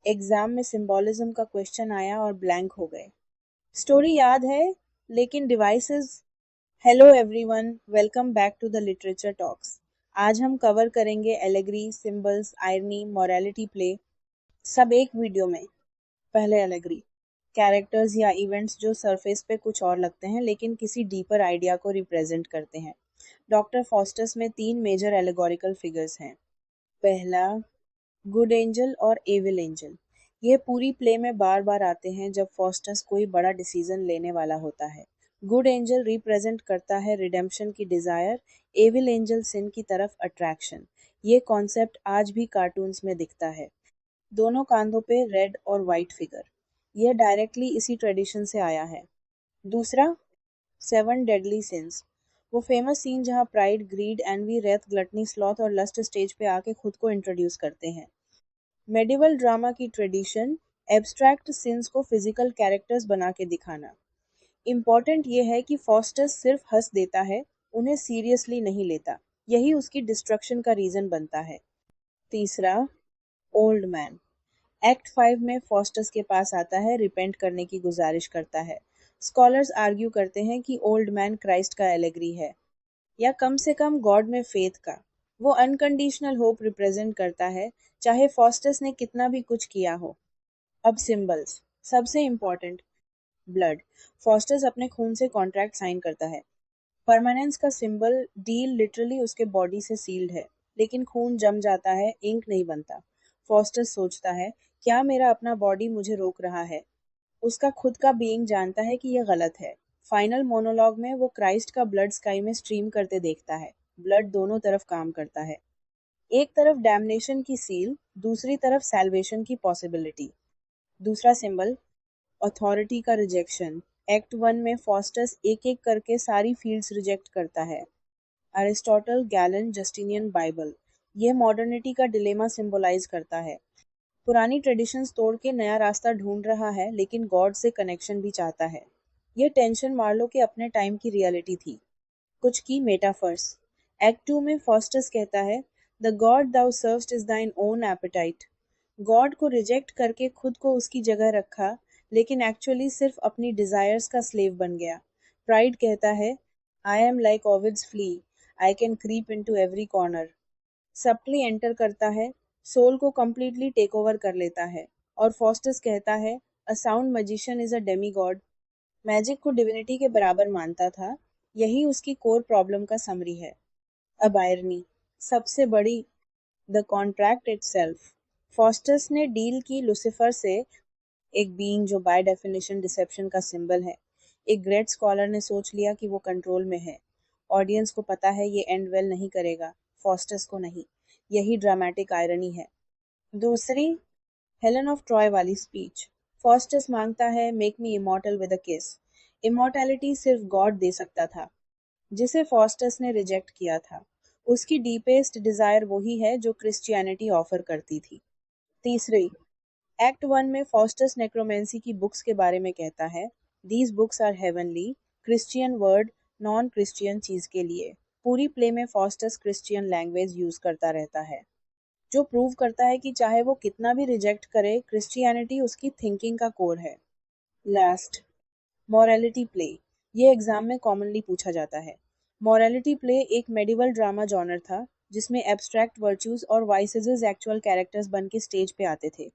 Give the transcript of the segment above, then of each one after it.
Exam में symbolism का question आया और ब्लैंक हो गए। स्टोरी याद है लेकिन devices. Hello everyone, welcome back to the literature talks. आज हम कवर करेंगे allegory, symbols, irony, morality play, सब एक वीडियो में। पहले एलेगरी, कैरेक्टर्स या इवेंट्स जो सरफेस पे कुछ और लगते हैं लेकिन किसी डीपर आइडिया को रिप्रेजेंट करते हैं। डॉक्टर फॉस्टस में 3 मेजर एलेगोरिकल फिगर्स हैं। पहला, गुड एंजल और एविल एंजल। ये पूरी प्ले में बार बार आते हैं जब फॉस्टस कोई बड़ा डिसीजन लेने वाला होता है। गुड एंजल रिप्रेजेंट करता है रिडेम्पशन की डिजायर, एविल एंजल सिन की तरफ अट्रैक्शन। ये कॉन्सेप्ट आज भी कार्टून्स में दिखता है। दोनों कांधों पे रेड और वाइट फिगर। यह डायरेक्टली इसी ट्रेडिशन से आया है। दूसरा, सेवन डेडली सिंस। वो फेमस सीन जहाँ pride, greed, envy, wrath, gluttony, sloth और लस्ट स्टेज पे आके खुद को इंट्रोड्यूस करते हैं। मेडिवल ड्रामा की ट्रेडिशन, एब्स्ट्रैक्ट सिंस को फिजिकल कैरेक्टर्स बना के दिखाना। इम्पॉर्टेंट ये है कि फॉस्टस सिर्फ हंस देता है, उन्हें सीरियसली नहीं लेता। यही उसकी डिस्ट्रक्शन का रीजन बनता है। तीसरा, ओल्ड मैन। एक्ट 5 में फॉस्टस के पास आता है, रिपेंट करने की गुजारिश करता है। स्कॉलर्स आर्ग्यू करते हैं कि ओल्ड मैन क्राइस्ट का एलेगरी है, या कम से कम गॉड में फेथ का। वो अनकंडीशनल होप रिप्रेजेंट करता है, चाहे फॉस्टस ने कितना भी कुछ किया हो। अब सिंबल्स, सबसे इम्पोर्टेंट, ब्लड। फॉस्टस अपने खून से कॉन्ट्रैक्ट साइन करता है। परमानेंस का सिंबल डील लिटरली उसके बॉडी से सील्ड है, लेकिन खून जम जाता है, इंक नहीं बनता। फॉस्टस सोचता है, क्या मेरा अपना बॉडी मुझे रोक रहा है? उसका खुद का बीइंग जानता है कि यह गलत है। फाइनल मोनोलॉग में वो क्राइस्ट का ब्लड स्काई में स्ट्रीम करते देखता है। ब्लड दोनों तरफ काम करता है। एक तरफ डैमनेशन की सील, दूसरी तरफ सैल्वेशन की पॉसिबिलिटी। दूसरा सिंबल, अथॉरिटी का रिजेक्शन। एक्ट 1 में फॉस्टस एक एक करके सारी फील्ड्स रिजेक्ट करता है। Aristotle, gallon, Justinian, Bible. ये मॉडर्निटी का डिलेमा सिंबलाइज करता है। पुरानी ट्रेडिशंस तोड़ के नया रास्ता ढूंढ रहा है, लेकिन गॉड से कनेक्शन भी चाहता है। ये टेंशन मार्लो के अपने टाइम की रियलिटी थी। कुछ की मेटाफर्स। एक्ट 2 में फॉस्टस कहता है, the God thou सर्व्स्ट is thine own apatite. God को रिजेक्ट करके खुद को उसकी जगह रखा, लेकिन एक्चुअली सिर्फ अपनी डिजायर्स का स्लेव बन गया। प्राइड कहता है, I am like Ovid's flea, I can creep into every corner. Subtly enter करता है, सोल को कंप्लीटली टेक ओवर कर लेता है। और फॉस्टस कहता है, a sound magician is a Demi God. Magic को डिविनिटी के बराबर मानता था। यही उसकी कोर प्रॉब्लम का समरी है। अब आयरनी, सबसे बड़ी, द कॉन्ट्रैक्ट इटसेल्फ। फॉस्टस ने डील की लुसिफर से, एक बीइंग जो बाय डेफिनेशन डिसेप्शन का सिंबल है। एक ग्रेट स्कॉलर ने सोच लिया कि वो कंट्रोल में है। ऑडियंस को पता है ये एंड वेल नहीं करेगा, फॉस्टस को नहीं। यही ड्रामेटिक आयरनी है। दूसरी, हेलन ऑफ ट्रॉय वाली स्पीच। फॉस्टस मांगता है, make me immortal with a किस। इमॉर्टैलिटी सिर्फ गॉड दे सकता था, जिसे फॉस्टस ने रिजेक्ट किया था। उसकी डीपेस्ट डिजायर वही है जो क्रिश्चियनिटी ऑफर करती थी। तीसरी, एक्ट 1 में फॉस्टस नेक्रोमेंसी की बुक्स के बारे में कहता है, these books are heavenly. Christian word non Christian चीज के लिए। पूरी प्ले में फॉस्टस क्रिश्चियन लैंग्वेज यूज करता रहता है, जो प्रूव करता है कि चाहे वो कितना भी रिजेक्ट करे, क्रिश्चियनिटी उसकी थिंकिंग का कोर है। Last, morality play. ये एग्जाम में कॉमनली पूछा जाता है। मोरालिटी प्ले एक मेडिवल ड्रामा जॉनर था, जिसमें एब्स्ट्रैक्ट वर्च्यूज और वाइसेस एक्चुअल कैरेक्टर्स बन के स्टेज पे आते थे।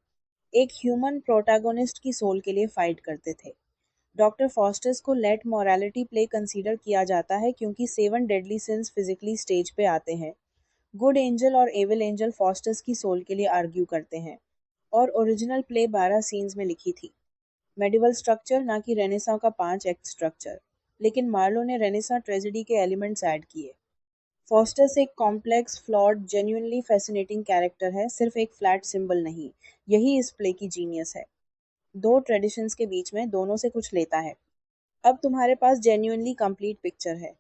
एक ह्यूमन प्रोटैगोनिस्ट की सोल के लिए फाइट करते थे। डॉक्टर फॉस्टस को लेट मोरालिटी प्ले कंसीडर किया जाता है क्योंकि 7 डेडली सिंस फिजिकली स्टेज पे आते हैं। गुड एंजल और एविल एंजल फॉस्टस की सोल के लिए आर्ग्यू करते हैं। और ओरिजिनल प्ले 12 सीन्स में लिखी थी। मेडिवल स्ट्रक्चर, ना कि रेनेसां का 5 एक्ट स्ट्रक्चर। लेकिन मार्लो ने रेनेसां ट्रेजेडी के एलिमेंट्स ऐड किए। फॉस्टस एक complex, flawed, genuinely fascinating character है, सिर्फ एक फ्लैट सिंबल नहीं। यही इस प्ले की जीनियस है। दो ट्रेडिशंस के बीच में दोनों से कुछ लेता है। अब तुम्हारे पास जेन्युइनली कंप्लीट पिक्चर है,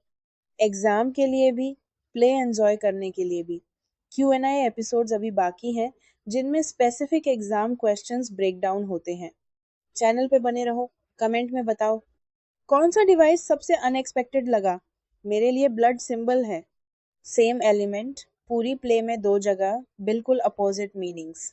एग्जाम के लिए भी, प्ले एंजॉय करने के लिए भी। Q&A एपिसोड्स अभी बाकी हैं, जिनमें specific exam questions break down होते हैं। चैनल पे बने रहो, कमेंट में बताओ, कौन सा डिवाइस सबसे अनएक्सपेक्टेड लगा? मेरे लिए ब्लड सिंबल है। सेम एलिमेंट, पूरी प्ले में दो जगह, बिल्कुल अपोजिट मीनिंग्स।